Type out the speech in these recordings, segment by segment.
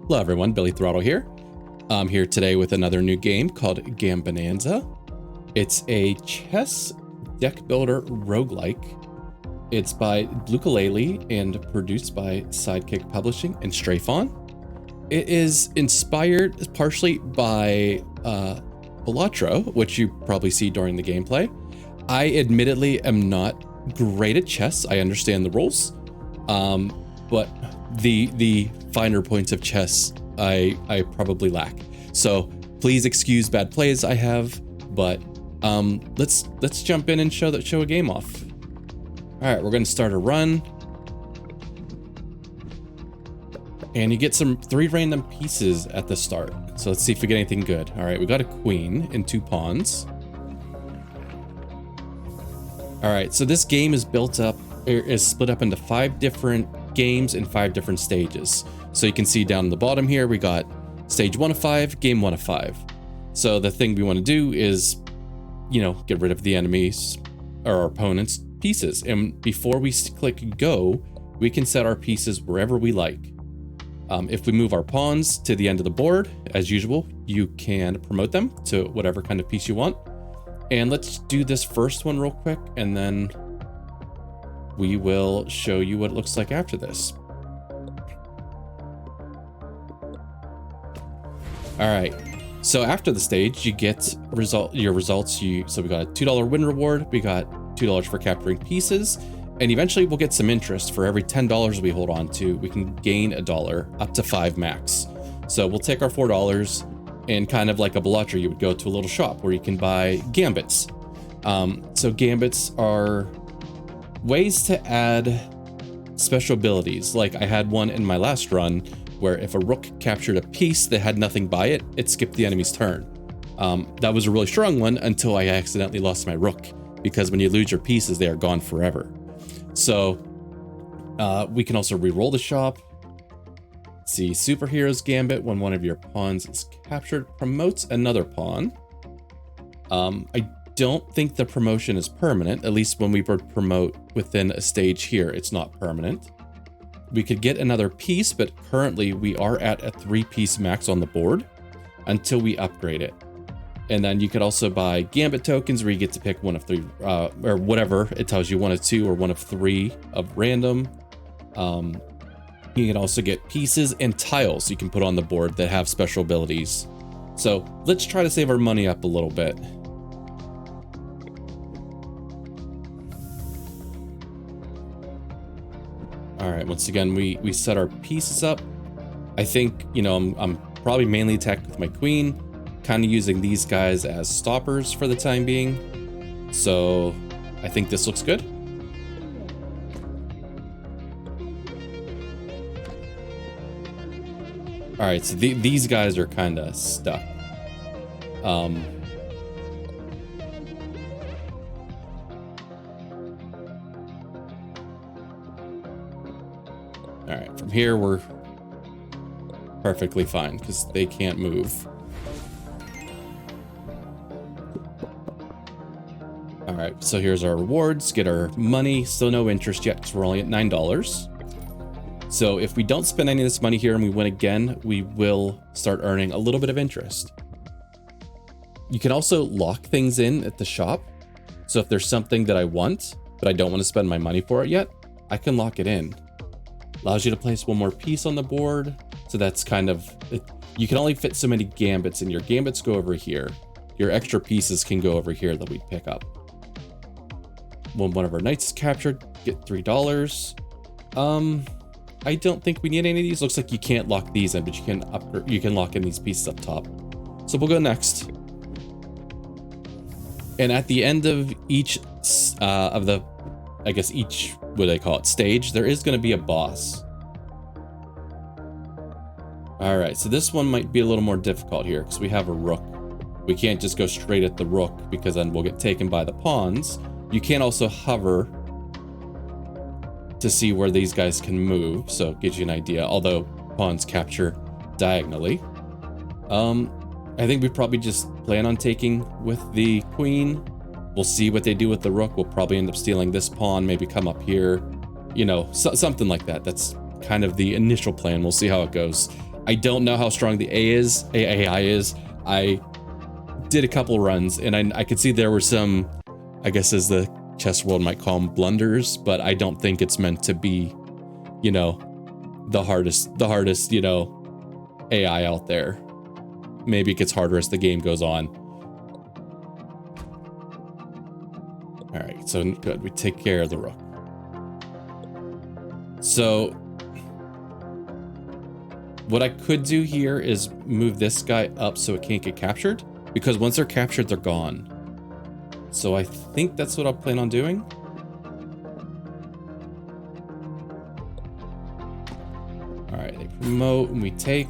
Hello everyone, Billy Throttle here. I'm here today with another new game called Gambonanza. It's a chess deck builder roguelike. It's by Rougelike and produced by Sidekick Publishing and Strafon. It is inspired partially by Balatro, which you probably see during the gameplay. I admittedly am not great at chess. I understand the rules, but the finer points of chess I probably lack. So please excuse bad plays I have, but let's jump in and show a game off. All right, we're gonna start a run. And you get 3 random pieces at the start. So let's see if we get anything good. All right, we got a queen and 2 pawns. All right, so this game is split up into 5 different games in 5 different stages. So you can see down the bottom here, we got stage 1 of 5, game 1 of 5. So the thing we want to do is, get rid of the enemies or our opponent's pieces. And before we click go, we can set our pieces wherever we like. If we move our pawns to the end of the board, as usual, you can promote them to whatever kind of piece you want. And let's do this first one real quick, and then we will show you what it looks like after this. All right, so after the stage, you get your results. So we got a $2 win reward, we got $2 for capturing pieces, and eventually we'll get some interest. For every $10 we hold on to, we can gain $1, up to 5 max. So we'll take our $4, and kind of like a Balatro, you would go to a little shop where you can buy Gambits. So Gambits are ways to add special abilities. Like I had one in my last run where if a rook captured a piece that had nothing by it, it skipped the enemy's turn. That was a really strong one until I accidentally lost my rook, because when you lose your pieces, they are gone forever. So we can also re-roll the shop. See, Superhero's Gambit, when one of your pawns is captured, promotes another pawn. I don't think the promotion is permanent, at least when we promote within a stage here, it's not permanent. We could get another piece, but currently we are at a 3-piece max on the board until we upgrade it. And then you could also buy Gambit tokens where you get to pick one of 3, or whatever it tells you, 1 of 2 or 1 of 3 of random. You can also get pieces and tiles you can put on the board that have special abilities. So let's try to save our money up a little bit. All right, once again, we set our pieces up. I think, I'm probably mainly attacked with my queen, kind of using these guys as stoppers for the time being. So I think this looks good. All right, so these guys are kind of stuck. All right, from here we're perfectly fine because they can't move. All right, so here's our rewards. Get our money. Still no interest yet because we're only at $9. So if we don't spend any of this money here and we win again, we will start earning a little bit of interest. You can also lock things in at the shop. So if there's something that I want, but I don't want to spend my money for it yet, I can lock it in. Allows you to place 1 more piece on the board. So that's kind of, you can only fit so many Gambits, and your Gambits go over here. Your extra pieces can go over here that we'd pick up. When one of our knights is captured, get $3. I don't think we need any of these. Looks like you can't lock these in, but you can lock in these pieces up top. So we'll go next. And at the end of each each, what do they call it, stage, there is going to be a boss. All right, so this one might be a little more difficult here because we have a rook. We can't just go straight at the rook because then we'll get taken by the pawns. You can also hover to see where these guys can move, so it gives you an idea, although pawns capture diagonally. I think we probably just plan on taking with the queen. We'll see what they do with the rook. We'll probably end up stealing this pawn, maybe come up here, something like that. That's kind of the initial plan. We'll see how it goes. I don't know how strong the AI is. I did a couple runs, and I could see there were some, I guess as the chess world might call them, blunders, but I don't think it's meant to be, you know, the hardest, you know, AI out there. Maybe it gets harder as the game goes on. All right, so good. We take care of the rook. So what I could do here is move this guy up so it can't get captured, because once they're captured, they're gone. So I think that's what I'll plan on doing. All right, they promote and we take.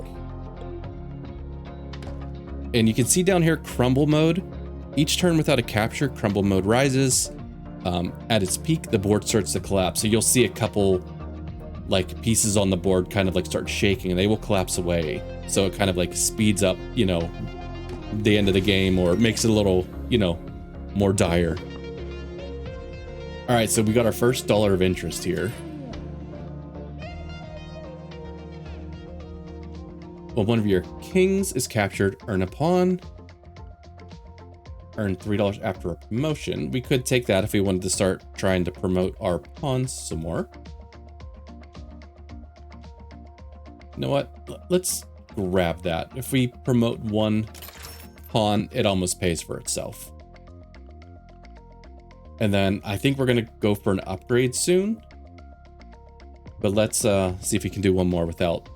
And you can see down here, crumble mode. Each turn without a capture, crumble mode rises. At its peak, the board starts to collapse. So you'll see a couple like pieces on the board kind of like start shaking and they will collapse away. So it kind of like speeds up, you know, the end of the game, or makes it a little, you know, more dire. All right, so we got our first dollar of interest here. Well, one of your kings is captured, earn a pawn. Earn $3 after a promotion. We could take that if we wanted to start trying to promote our pawns some more. You know what? Let's grab that. If we promote one pawn, it almost pays for itself. And then I think we're gonna go for an upgrade soon. But let's see if we can do one more without.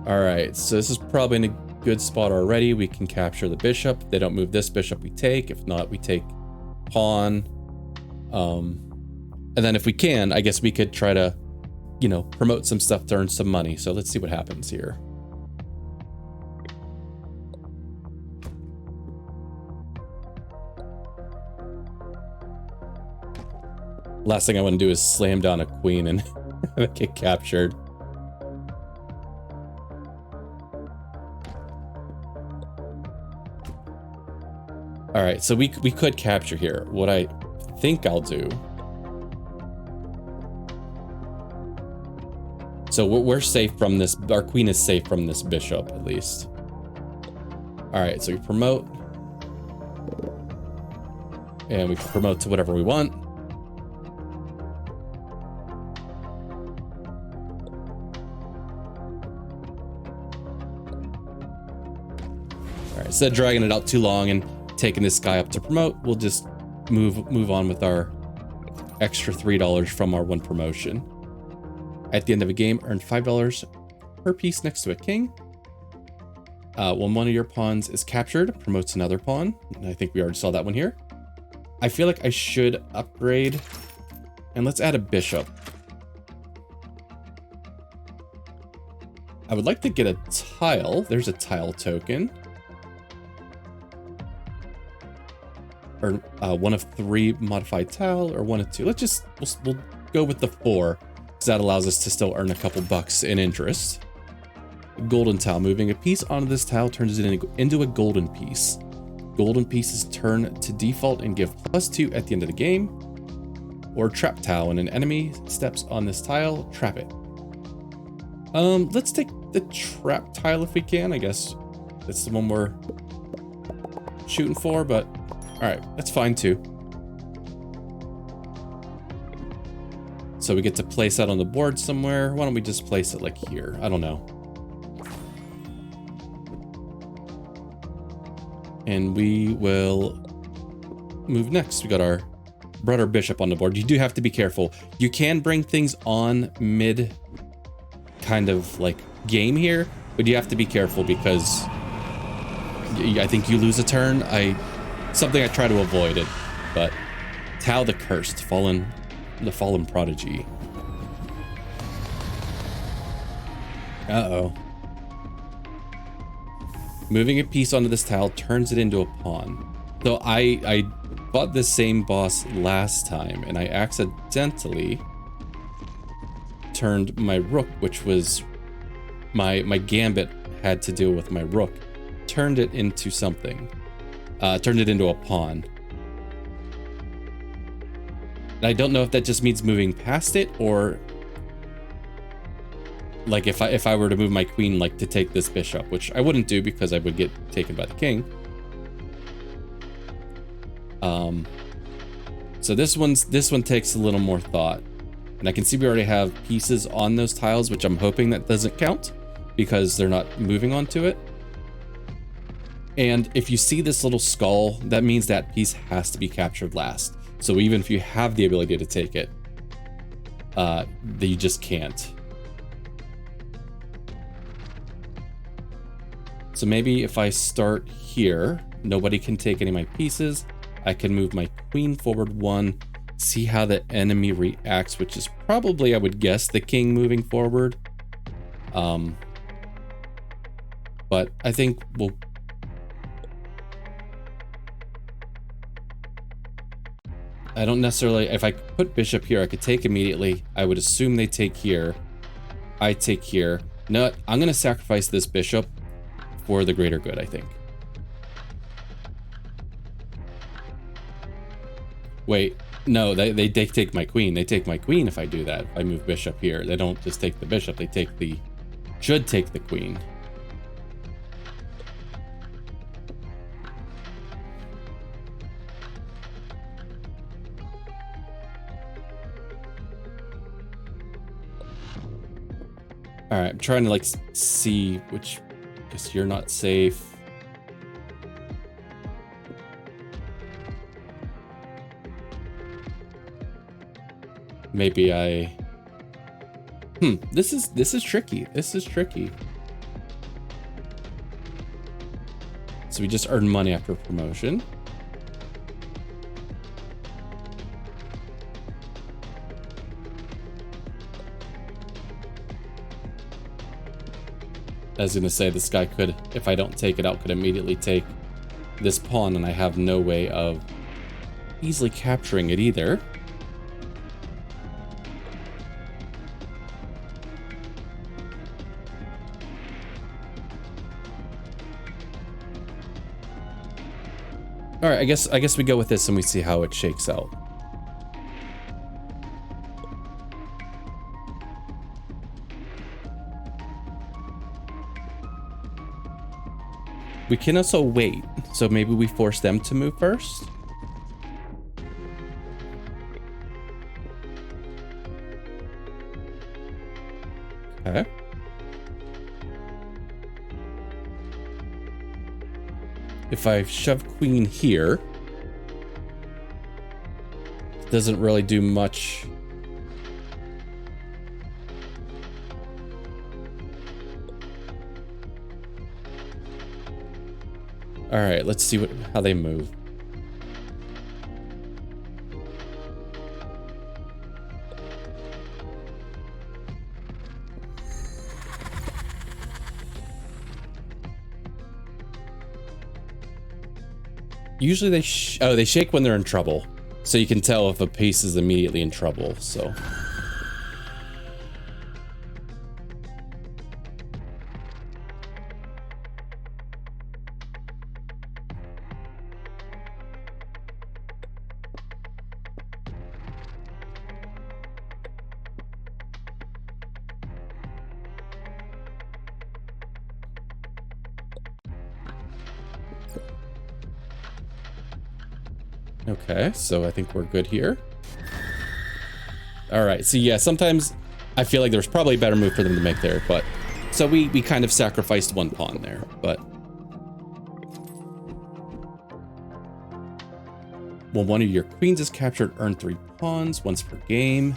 All right, so this is probably in a good spot already. We can capture the bishop. If they don't move this bishop, we take. If not, we take pawn. And then if we can, I guess we could try to, you know, promote some stuff to earn some money. So let's see what happens here. Last thing I want to do is slam down a queen and get captured. All right, so we could capture here. What I think I'll do. So we're safe from this. Our queen is safe from this bishop, at least. All right, so we promote. And we can promote to whatever we want. All right, instead of dragging it out too long and taking this guy up to promote, we'll just move on with our extra $3 from our one promotion. At the end of a game, earn $5 per piece next to a king. When one of your pawns is captured, promotes another pawn. And I think we already saw that one here. I feel like I should upgrade, and let's add a bishop. I would like to get a tile. There's a tile token. Or one of 3 modified tile, or 1 of 2. We'll go with the 4, because that allows us to still earn a couple bucks in interest. Golden tile. Moving a piece onto this tile turns it into a golden piece. Golden pieces turn to default and give +2 at the end of the game. Or trap tile. When an enemy steps on this tile, trap it. Let's take the trap tile if we can. I guess that's the one we're shooting for, but all right, that's fine too. So we get to place that on the board somewhere. Why don't we just place it like here? I don't know. And we will move next. We got our bishop on the board. You do have to be careful. You can bring things on mid kind of like game here, but you have to be careful because I think you lose a turn. Something I try to avoid it, but Tau the Cursed, the fallen prodigy. Uh-oh. Moving a piece onto this tile turns it into a pawn. So I fought this same boss last time, and I accidentally turned my rook, which was my gambit had to deal with my rook, turned it into something. Turned it into a pawn. And I don't know if that just means moving past it, or Like if I were to move my queen, like to take this bishop, which I wouldn't do because I would get taken by the king. So this one takes a little more thought, and I can see we already have pieces on those tiles, which I'm hoping that doesn't count because they're not moving onto it. And if you see this little skull, that means that piece has to be captured last. So even if you have the ability to take it, you just can't. So maybe if I start here, nobody can take any of my pieces. I can move my queen forward 1, see how the enemy reacts, which is probably, I would guess, the king moving forward. But I think we'll... I don't necessarily... If I put bishop here, I could take immediately. I would assume they take here. I take here. No, I'm going to sacrifice this bishop for the greater good, I think. Wait, no, they take my queen. They take my queen if I do that. If I move bishop here. They don't just take the bishop, they take the... should take the queen. Alright, I'm trying to like see which... Guess you're not safe. Maybe I... This is tricky. This is tricky. So we just earn money after promotion. I was gonna say this guy could, if I don't take it out, could immediately take this pawn, and I have no way of easily capturing it either. All right, I guess we go with this and we see how it shakes out. We can also wait, so maybe we force them to move first. Okay. If I shove queen here, it doesn't really do much. All right, let's see how they move. Usually they shake when they're in trouble, so you can tell if a piece is immediately in trouble. So. Okay, so I think we're good here. All right, so yeah, sometimes I feel like there's probably a better move for them to make there, but so we kind of sacrificed one pawn there, but when one of your queens is captured, earn 3 pawns, once per game.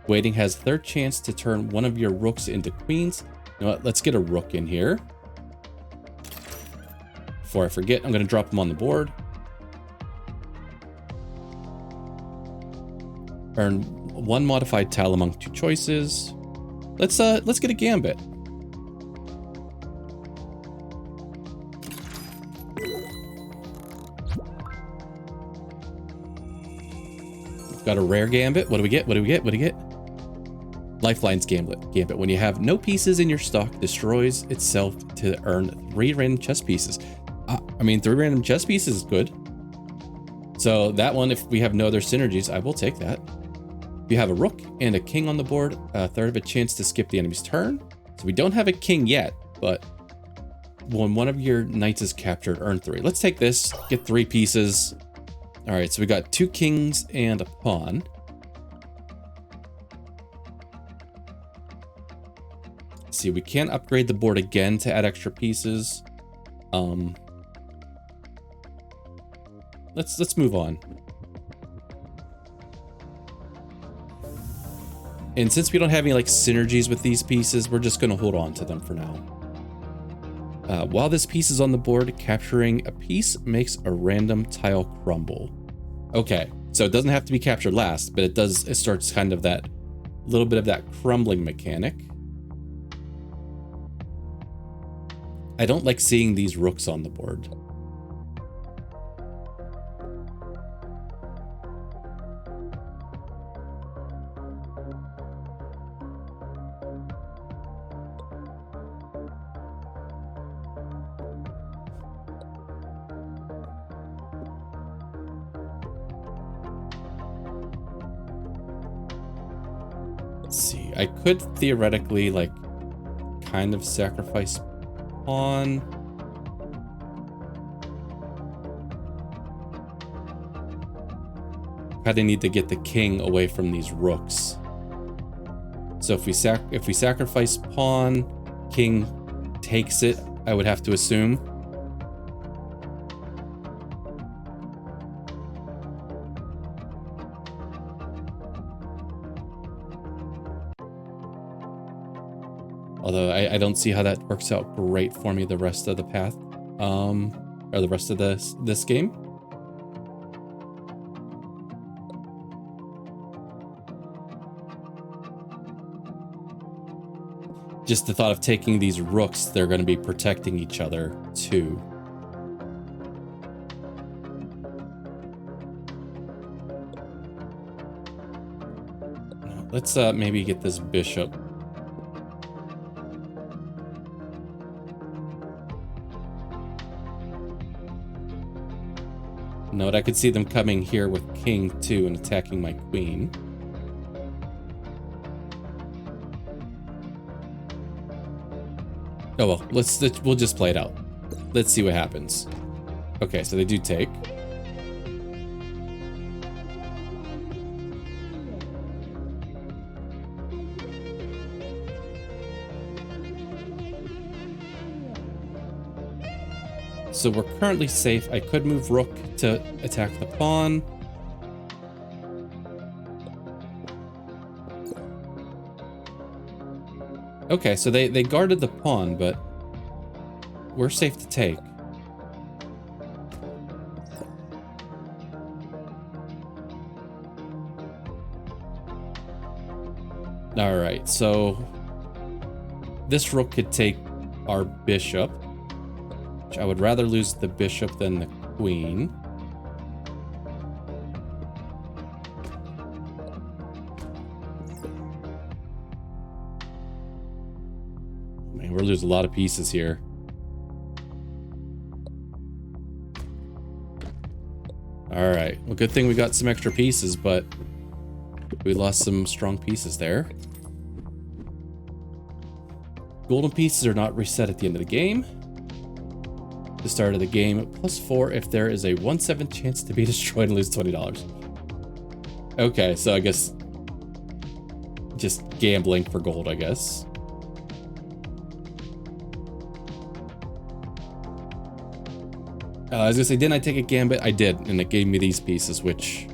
Waiting has third chance to turn one of your rooks into queens. You know what, let's get a rook in here. Before I forget, I'm gonna drop them on the board. Earn 1 modified tile among 2 choices. Let's get a gambit. We've got a rare gambit. What do we get? What do we get? What do we get? Lifeline's gambit. When you have no pieces in your stock, destroys itself to earn 3 random chess pieces. I mean, 3 random chess pieces is good. So that one, if we have no other synergies, I will take that. You have a rook and a king on the board, a third of a chance to skip the enemy's turn. So we don't have a king yet, but when one of your knights is captured, earn 3. Let's take this, get 3 pieces. All right, so we got 2 kings and a pawn. See, we can't upgrade the board again to add extra pieces. Let's move on. And since we don't have any like synergies with these pieces, we're just gonna hold on to them for now. While this piece is on the board, capturing a piece makes a random tile crumble. Okay, so it doesn't have to be captured last, but it starts kind of that little bit of that crumbling mechanic. I don't like seeing these rooks on the board. Let's see, I could theoretically like kind of sacrifice pawn. Kind of need to get the king away from these rooks. So if we sacrifice pawn, king takes it, I would have to assume. Although I don't see how that works out great for me the rest of the path, or the rest of this game. Just the thought of taking these rooks, they're going to be protecting each other too. Let's maybe get this bishop. Note, I could see them coming here with king too and attacking my queen. Oh well, we'll just play it out. Let's see what happens. Okay, so they do take. So we're currently safe. I could move rook to attack the pawn. Okay, so they guarded the pawn, but we're safe to take. All right, so this rook could take our bishop. I would rather lose the bishop than the queen. Man, we're losing a lot of pieces here. All right, well, good thing we got some extra pieces, but we lost some strong pieces there. Golden pieces are not reset at the end of the game. The start of the game, +4 if there is a 1/7 chance to be destroyed and lose $20. Okay, so I guess just gambling for gold, I guess. I was gonna say, didn't I take a gambit? I did, and it gave me these pieces, which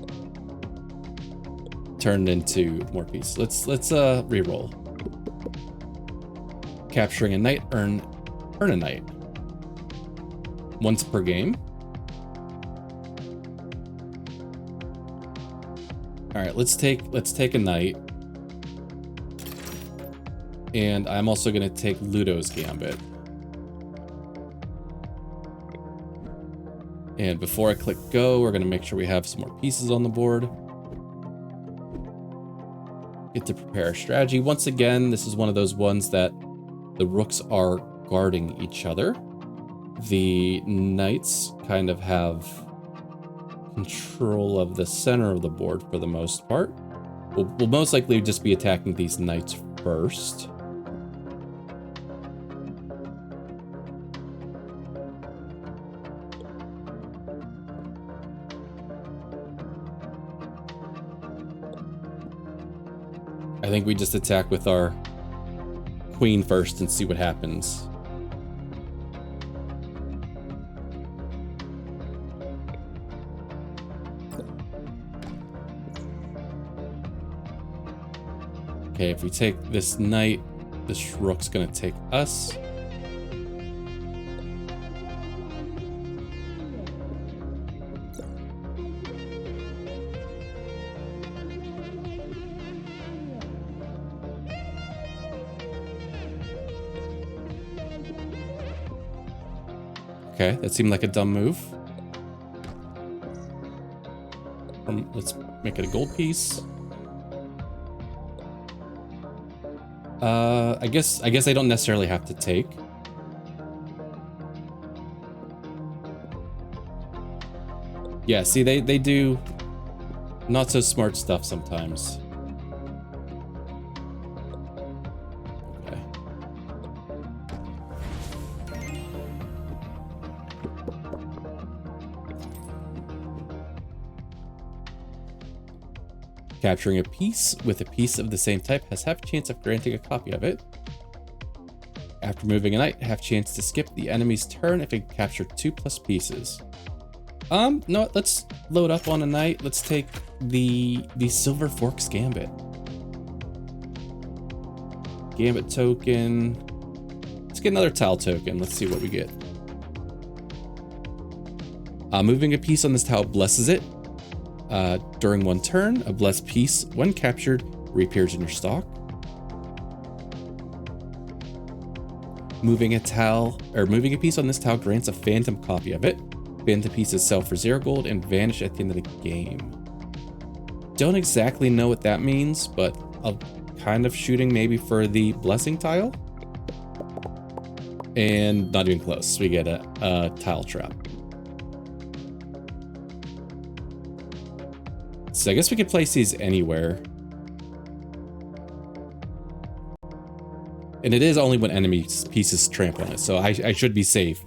turned into more pieces. Let's re-roll. Capturing a knight, earn a knight. Once per game. All right, let's take a knight. And I'm also gonna take Ludo's gambit. And before I click go, we're gonna make sure we have some more pieces on the board. Get to prepare a strategy. Once again, this is one of those ones that the rooks are guarding each other. The knights kind of have control of the center of the board for the most part. We'll most likely just be attacking these knights first. I think we just attack with our queen first and see what happens. Okay, if we take this knight, this rook's gonna take us. Okay, that seemed like a dumb move. Let's make it a gold piece. I guess I don't necessarily have to take. Yeah, see, they do not so smart stuff sometimes. Okay. Capturing a piece with a piece of the same type has half a chance of granting a copy of it. After moving a knight, half chance to skip the enemy's turn if it captured 2+ pieces. No, let's load up on a knight. Let's take the Silver Forks Gambit. Gambit token. Let's get another tile token. Let's see what we get. Moving a piece on this tile blesses it. During one turn, a blessed piece, when captured, reappears in your stock. Moving a piece on this tile grants a phantom copy of it. Phantom pieces sell for 0 gold and vanish at the end of the game. Don't exactly know what that means, but I'm kind of shooting maybe for the blessing tile. And not even close. We get a tile trap. So I guess we could place these anywhere. And it is only when enemy pieces trample on it, so I should be safe.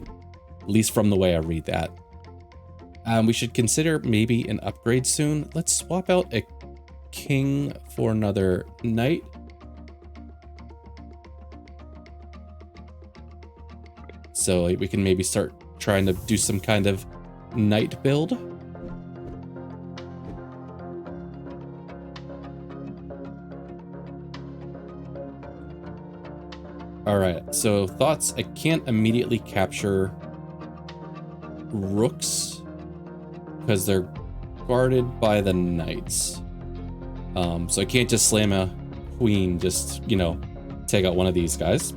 At least from the way I read that. We should consider maybe an upgrade soon. Let's swap out a king for another knight. So we can maybe start trying to do some kind of knight build. Alright, so thoughts. I can't immediately capture rooks because they're guarded by the knights. So I can't just slam a queen, just, you know, take out one of these guys.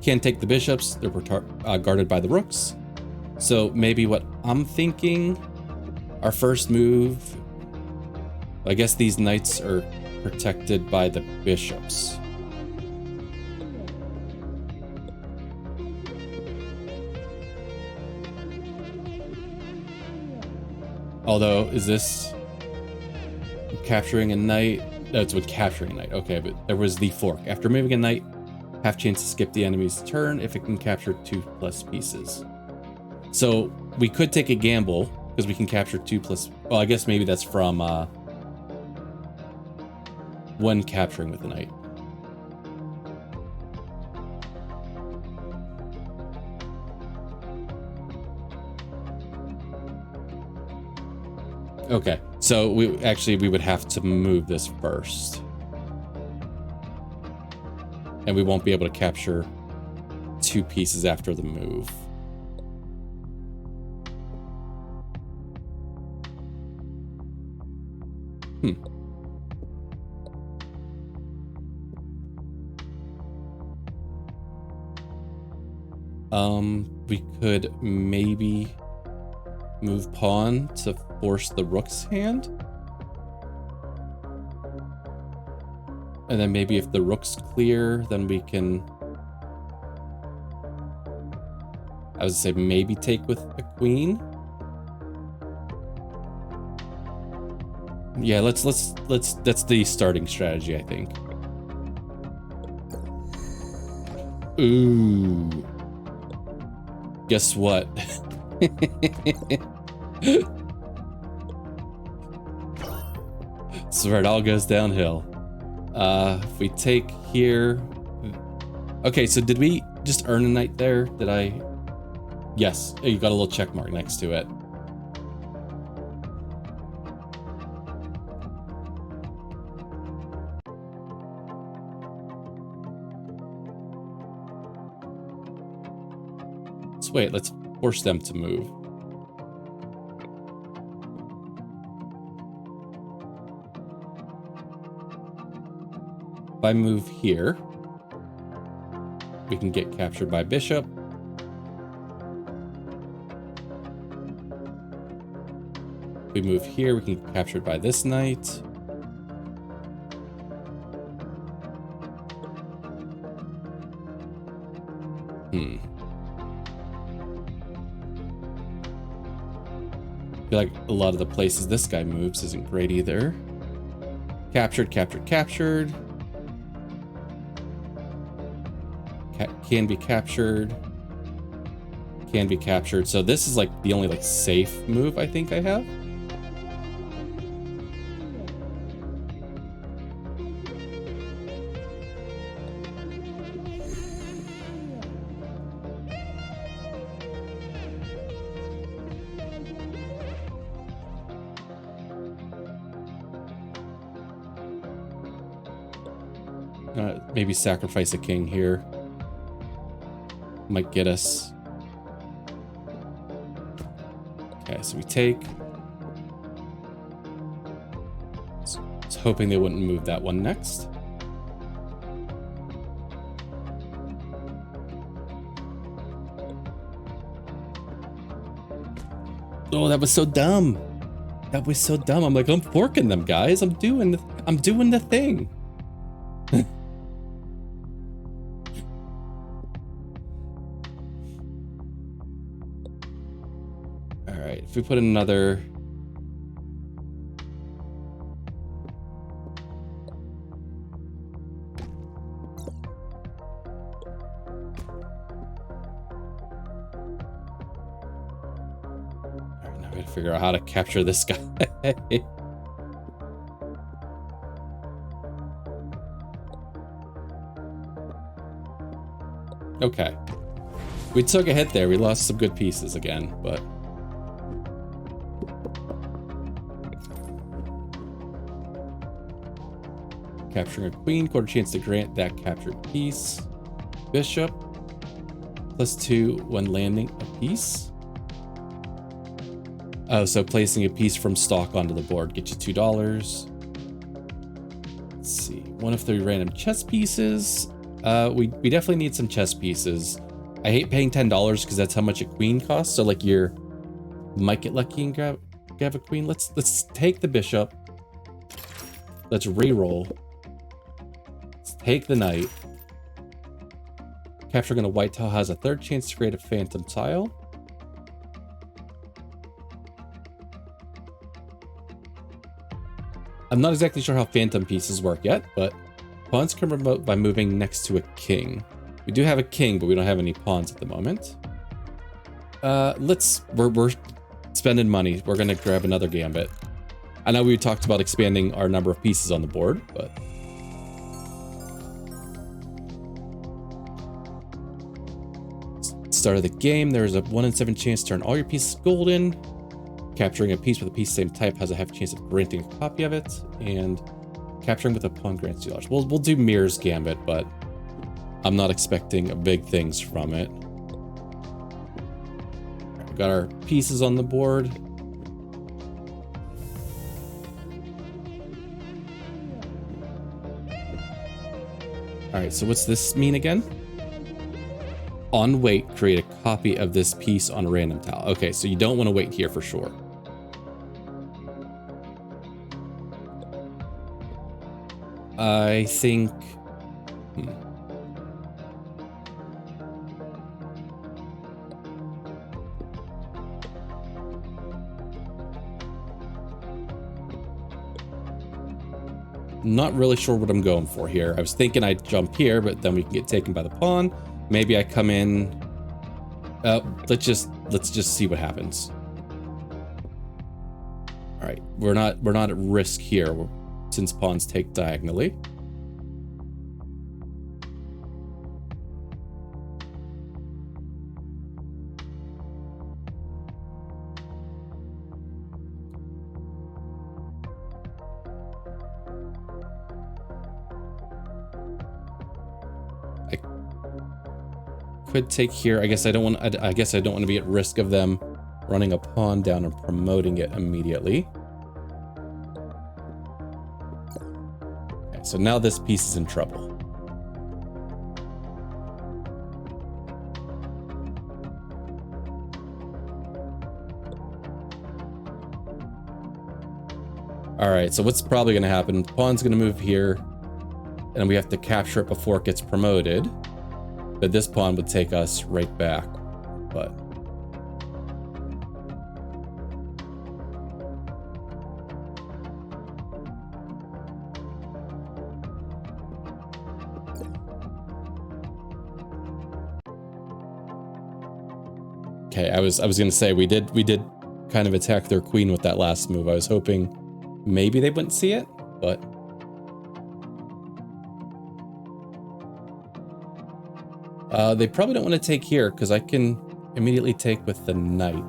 Can't take the bishops, they're guarded by the rooks. So maybe what I'm thinking, our first move, I guess these knights are protected by the bishops. Although, is this capturing a knight? No, it's with capturing a knight. Okay, but there was the fork. After moving a knight, half chance to skip the enemy's turn if it can capture 2+ pieces. So we could take a gamble because we can capture 2+. Well, I guess maybe that's from one capturing with a knight. Okay, so we would have to move this first. And we won't be able to capture 2 pieces after the move. We could maybe move pawn to force the rook's hand. And then maybe if the rook's clear, then we can, I would say maybe take with a queen. Yeah, let's that's the starting strategy, I think. Ooh. Guess what? So it all goes downhill. If we take here. Okay, so did we just earn a knight there? Did I? Yes, you got a little check mark next to it. Let's wait, let's force them to move. If I move here, we can get captured by bishop. If we move here, we can get captured by this knight. I feel like a lot of the places this guy moves isn't great either. Captured, captured, captured. Can be captured. Can be captured. So this is like the only like safe move I think I have. Maybe sacrifice a king here. Might get us. Okay, so we take. So I was hoping they wouldn't move that one next. Oh, that was so dumb. That was so dumb. I'm like, I'm forking them, guys. I'm doing the thing. If we put another... Alright, now we gotta figure out how to capture this guy. Okay. We took a hit there. We lost some good pieces again, but... Capturing a queen, quarter chance to grant that captured piece. Bishop, +2 when landing a piece. Oh, so placing a piece from stock onto the board gets you $2. Let's see, 1 of 3 random chess pieces. We definitely need some chess pieces. I hate paying $10 because that's how much a queen costs. So like you might get lucky and grab a queen. Let's take the bishop. Let's re-roll. Take the knight. Capturing a white tile has a 3rd chance to create a phantom tile. I'm not exactly sure how phantom pieces work yet, but pawns can promote by moving next to a king. We do have a king, but we don't have any pawns at the moment. We're spending money. We're gonna grab another gambit. I know we talked about expanding our number of pieces on the board, but start of the game, there's a 1 in 7 chance to turn all your pieces golden. Capturing a piece with a piece same type has a half chance of granting a copy of it, and capturing with a pawn grants $2. We'll do Mirror's Gambit, but I'm not expecting big things from it. We got our pieces on the board. All right, so what's this mean again? On wait, create a copy of this piece on a random tile. Okay, so you don't want to wait here for sure. I think... Not really sure what I'm going for here. I was thinking I'd jump here, but then we can get taken by the pawn. Maybe I come in. Let's just see what happens. All right, we're not at risk here since pawns take diagonally. Could take here. I guess I don't want to be at risk of them running a pawn down and promoting it immediately. Okay, so now this piece is in trouble. All right, so what's probably going to happen? Pawn's going to move here, and we have to capture it before it gets promoted. But this pawn would take us right back, but... Okay, I was gonna say we did kind of attack their queen with that last move. I was hoping maybe they wouldn't see it, but... they probably don't want to take here because I can immediately take with the knight.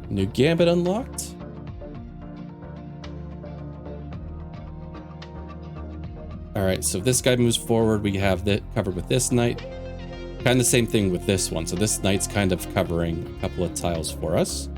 New Gambit unlocked. All right, so if this guy moves forward, we have that covered with this knight. Kind of the same thing with this one. So this knight's kind of covering a couple of tiles for us.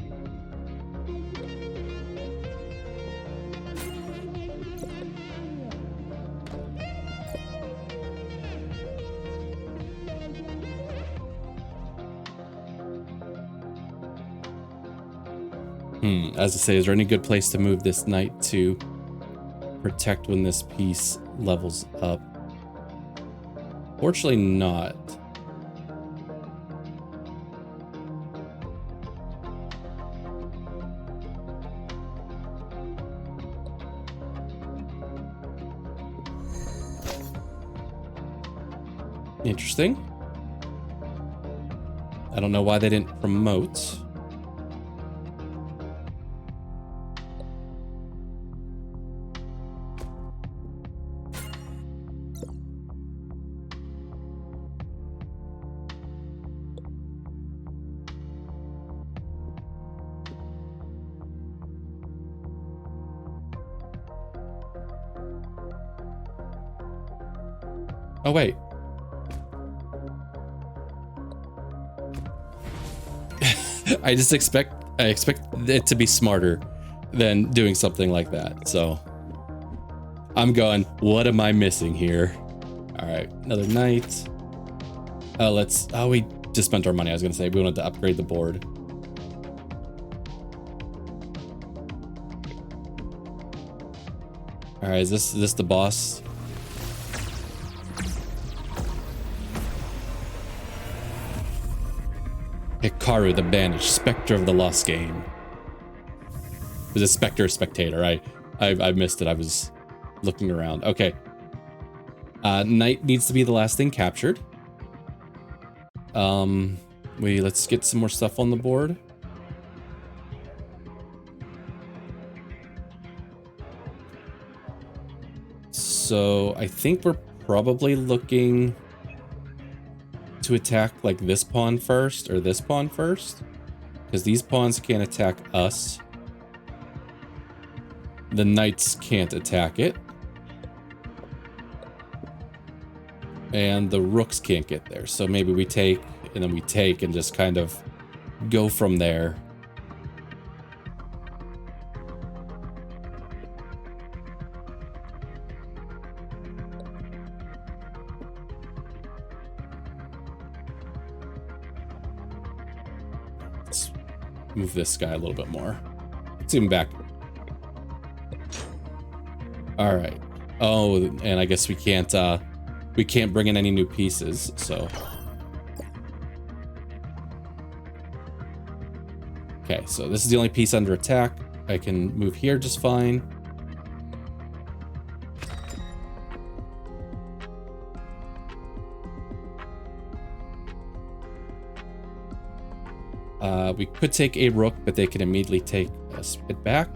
As I say, is there any good place to move this knight to protect when this piece levels up? Fortunately not. Interesting. I don't know why they didn't promote. Oh, wait. I expect it to be smarter than doing something like that. So I'm going, what am I missing here? All right, another knight. We just spent our money. I was gonna say we wanted to upgrade the board. All right, is this the boss? Hikaru the Banished, Spectre of the Lost Game. Was it Spectre or Spectator? I missed it. I was looking around. Okay. Knight needs to be the last thing captured. Let's get some more stuff on the board. So I think we're probably looking to attack like this pawn first or this pawn first, because these pawns can't attack us. The knights can't attack it, and the rooks can't get there. So maybe we take and then we take and just kind of go from there. move this guy a little bit more. Let's zoom back. All right. Oh, and I guess we can't bring in any new pieces, so. Okay, so this is the only piece under attack. I can move here just fine. We could take a rook, but they can immediately take it back.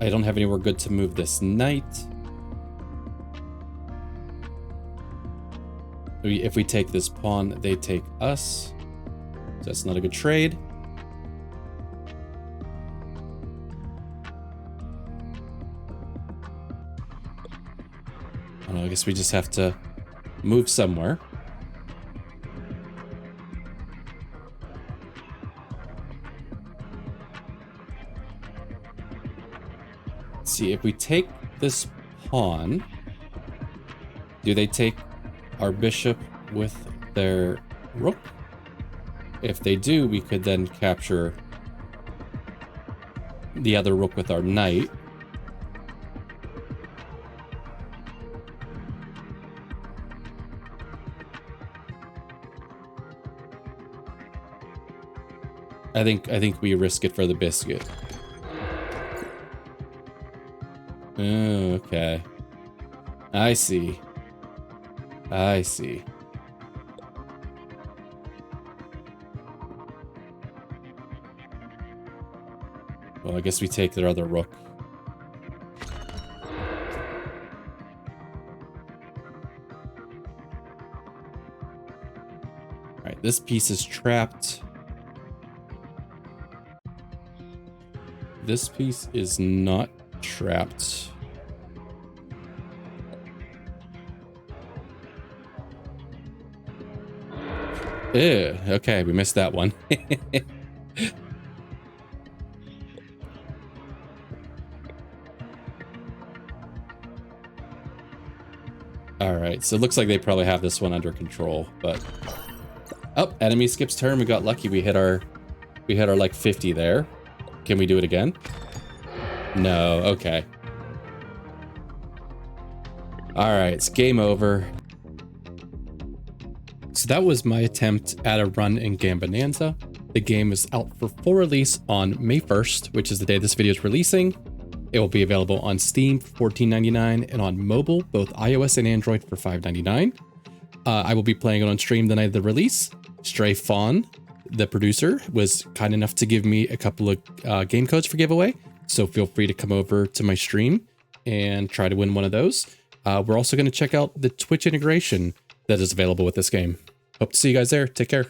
I don't have anywhere good to move this knight. If we take this pawn, they take us. So that's not a good trade. I guess we just have to move somewhere. Let's see, if we take this pawn, do they take our bishop with their rook? If they do, we could then capture the other rook with our knight. I think we risk it for the biscuit. Oh, okay. I see. I see. Well, I guess we take their other rook. All right, this piece is trapped. This piece is not trapped. Ew, okay, we missed that one. All right, so it looks like they probably have this one under control, but oh, enemy skips turn. We got lucky. We hit our like 50 there. Can we do it again? No, okay. All right, it's game over. So that was my attempt at a run in Gambonanza. The game is out for full release on May 1st, which is the day this video is releasing. It will be available on Steam for $14.99 and on mobile, both iOS and Android for $5.99. I will be playing it on stream the night of the release. Stray Fawn, the producer, was kind enough to give me a couple of game codes for giveaway. So feel free to come over to my stream and try to win one of those. We're also going to check out the Twitch integration that is available with this game. Hope to see you guys there. Take care.